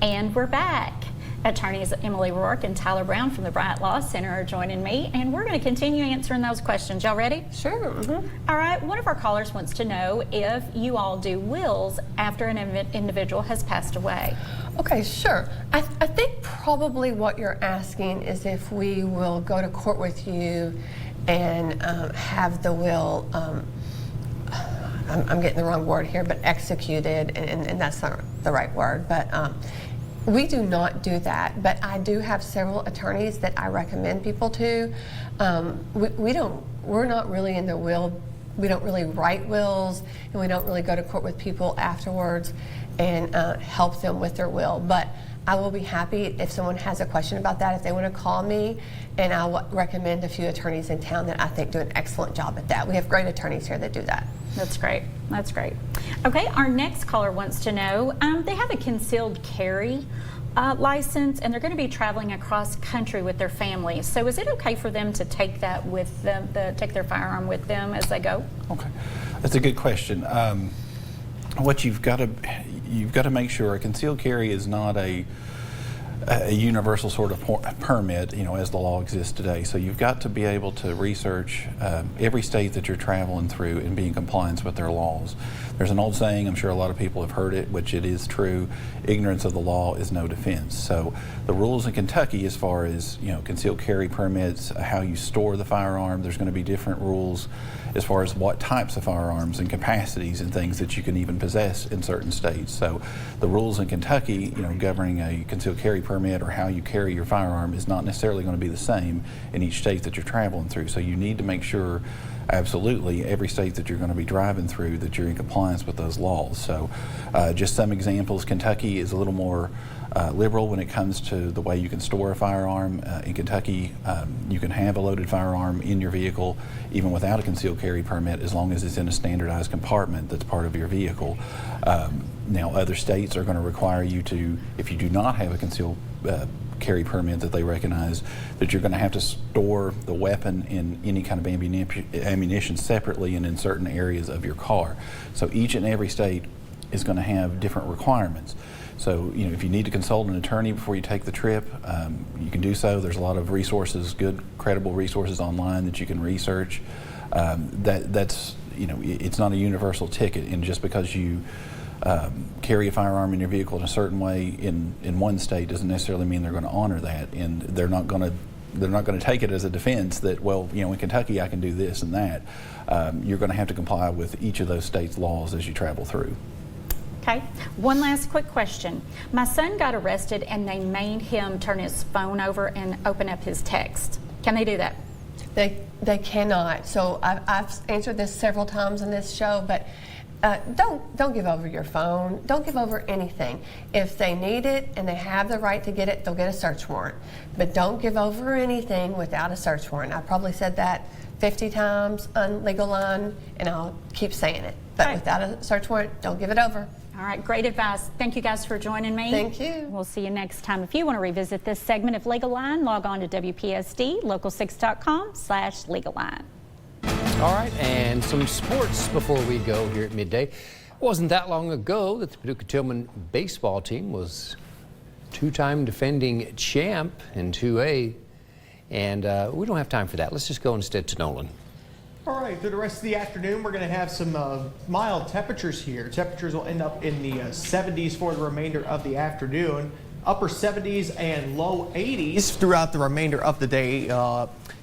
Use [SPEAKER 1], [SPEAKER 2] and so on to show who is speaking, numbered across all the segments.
[SPEAKER 1] And we're back. Attorneys Emily Roark and Tyler Brown from the Bryant Law Center are joining me, and we're going to continue answering those questions. Y'all ready?
[SPEAKER 2] Sure.
[SPEAKER 1] All right. One of our callers wants to know if you all do wills after an individual has passed away.
[SPEAKER 2] Okay, sure. I think probably what you're asking is if we will go to court with you and have the will, I'm getting the wrong word here, but executed, and that's not the right word, but we do not do that, but I do have several attorneys that I recommend people to. We're not really in the will, we don't really write wills, and we don't really go to court with people afterwards and help them with their will. But I will be happy if someone has a question about that, if they want to call me, and I'll recommend a few attorneys in town that I think do an excellent job at that. We have great attorneys here that do that.
[SPEAKER 1] That's great. That's great. Okay, our next caller wants to know, they have a concealed carry license, and they're going to be traveling across country with their family. So is it okay for them to take that with them, take their firearm with them as they go?
[SPEAKER 3] Okay, that's a good question. What you've got to make sure, a concealed carry is not a universal sort of permit, you know, as the law exists today. So you've got to be able to research every state that you're traveling through and be in compliance with their laws. There's an old saying, I'm sure a lot of people have heard it, which it is true: ignorance of the law is no defense. So the rules in Kentucky, as far as, you know, concealed carry permits, how you store the firearm, there's going to be different rules as far as what types of firearms and capacities and things that you can even possess in certain states. So the rules in Kentucky, you know, governing a concealed carry permit or how you carry your firearm is not necessarily going to be the same in each state that you're traveling through. So you need to make sure, absolutely, every state that you're going to be driving through, that you're in compliance with those laws. So just some examples: Kentucky is a little more liberal when it comes to the way you can store a firearm. In Kentucky, you can have a loaded firearm in your vehicle even without a concealed carry permit, as long as it's in a standardized compartment that's part of your vehicle. Now, other states are going to require you to, if you do not have a concealed carry permit that they recognize, that you're going to have to store the weapon in any kind of ammunition separately and in certain areas of your car. So each and every state is going to have different requirements. So, you know, if you need to consult an attorney before you take the trip, you can do so. There's a lot of resources, good, credible resources online that you can research. That's, you know, it's not a universal ticket, and just because you carry a firearm in your vehicle in a certain way in one state doesn't necessarily mean they're going to honor that, and they're not going to take it as a defense that, well, you know, in Kentucky I can do this and that. You're going to have to comply with each of those states' laws as you travel through.
[SPEAKER 1] Okay, one last quick question. My son got arrested and they made him turn his phone over and open up his text. Can they do that?
[SPEAKER 2] They cannot. So I've answered this several times in this show, but don't give over your phone. Don't give over anything. If they need it and they have the right to get it, they'll get a search warrant. But don't give over anything without a search warrant. I probably said that 50 times on Legal Line, and I'll keep saying it. But
[SPEAKER 1] right.
[SPEAKER 2] Without a search warrant, don't give it over.
[SPEAKER 1] All right, great advice. Thank you guys for joining me.
[SPEAKER 2] Thank you.
[SPEAKER 1] We'll see you next time. If you want to revisit this segment of Legal Line, log on to WPSD, local6.com/legalline.
[SPEAKER 4] All right, and some sports before we go here at midday. It wasn't that long ago that the Paducah-Tillman baseball team was two-time defending champ in 2A, and we don't have time for that. Let's just go instead to Nolan.
[SPEAKER 5] All right, through the rest of the afternoon, we're going to have some mild temperatures here. Temperatures will end up in the 70s for the remainder of the afternoon. Upper 70s and low 80s throughout the remainder of the day.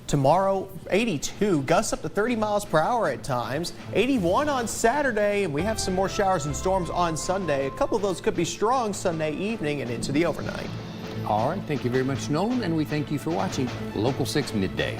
[SPEAKER 5] Tomorrow, 82, gusts up to 30 miles per hour at times. 81 on Saturday, and we have some more showers and storms on Sunday. A couple of those could be strong Sunday evening and into the overnight.
[SPEAKER 4] All right, thank you very much, Nolan, and we thank you for watching Local 6 Midday.